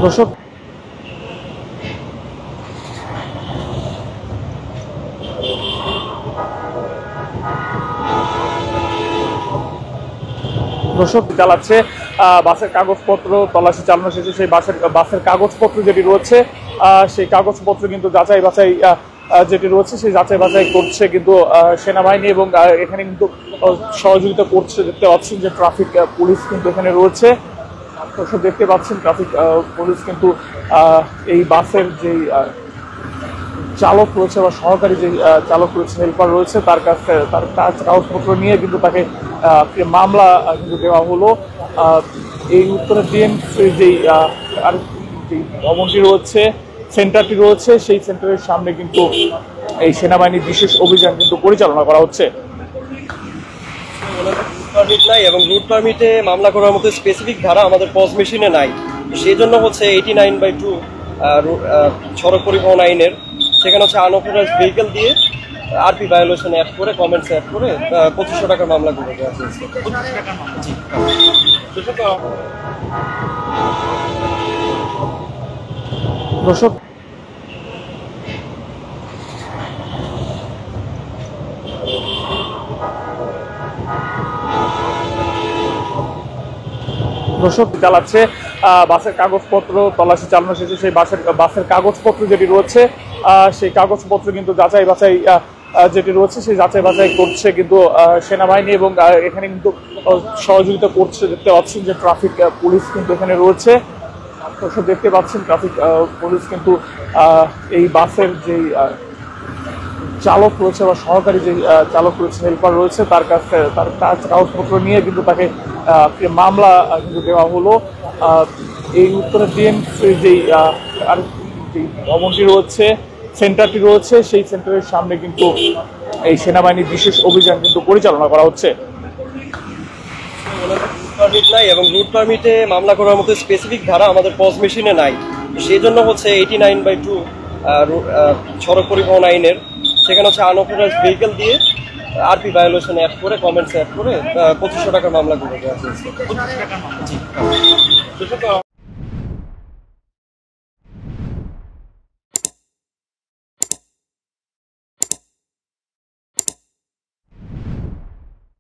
দর্শক চালাচ্ছে বাসের কাগজপত্র তল্লাশি চালানো শেষে সেই বাসের কাগজপত্র যেটি রয়েছে সেই কাগজপত্র কিন্তু যাচাই বাছাই যেটি রয়েছে সেই যাচাই বাছাই করছে কিন্তু সেনাবাহিনী এবং এখানে কিন্তু সহযোগিতা করছে। দেখতে পাচ্ছেন যে ট্রাফিক পুলিশ কিন্তু এখানে রয়েছে। দর্শক দেখতে পাচ্ছেন ট্রাফিক পুলিশ কিন্তু এই বাসের যেই চালক রয়েছে বা সহকারী যে চালক রয়েছে, হেল্পার রয়েছে, তার কাছে তার কাগজপত্র নিয়ে কিন্তু তাকে মামলা কিন্তু দেওয়া হলো। এই উত্তরে ডিএমসি যেই ভবনটি রয়েছে, সেন্টারটি রয়েছে, সেই সেন্টারের সামনে কিন্তু এই সেনাবাহিনীর বিশেষ অভিযান কিন্তু পরিচালনা করা হচ্ছে। পারমিট নাই এবং রুট পারমিটে মামলা করার মতো স্পেসিফিক ধারা আমাদের পজ মেশিনে নাই। সেই জন্য হচ্ছে 89/2 সড়ক পরিবহন আইনের, সেখানে হচ্ছে আনঅথরাইজড ভেহিকেল দিয়ে আরপি ভায়োলেশন অ্যাড করে কমেন্টস অ্যাড করে 2500 টাকার মামলা করে দেওয়া হয়েছে। দর্শক চালাচ্ছে বাসের কাগজপত্র তল্লাশি চালানো শেষে সেই বাসের কাগজপত্র যেটি রয়েছে সেই কাগজপত্র কিন্তু যাচাই বাছাই যেটি রয়েছে সেই যাচাই বাছাই করছে কিন্তু সেনাবাহিনী এবং এখানে কিন্তু সহযোগিতা করছে। দেখতে পাচ্ছেন যে ট্রাফিক পুলিশ কিন্তু এখানে রয়েছে। দর্শক দেখতে পাচ্ছেন ট্রাফিক পুলিশ কিন্তু এই বাসের যেই চালক রয়েছে বা সহকারী যে চালক রয়েছে, হেল্পার রয়েছে, তার কাছে তার কাগজপত্র নিয়ে কিন্তু তাকে মামলা কিন্তু দেওয়া হলো। এই উত্তরে ডিএমসি যেই ভবনটি রয়েছে, সেন্টারটি রয়েছে, সেই সেন্টারের সামনে কিন্তু এই সেনাবাহিনীর বিশেষ অভিযান কিন্তু পরিচালনা করা হচ্ছে। পারমিট নাই এবং রুট পারমিটে মামলা করার মতো স্পেসিফিক ধারা আমাদের পজ মেশিনে নাই। সেই জন্য হচ্ছে 89/2 সড়ক পরিবহন আইনের, সেখানে হচ্ছে আনঅথরাইজড ভেহিকেল দিয়ে আরপি ভায়োলেশন অ্যাড করে কমেন্টস অ্যাড করে 2500 টাকার মামলা করে দেওয়া হয়েছে।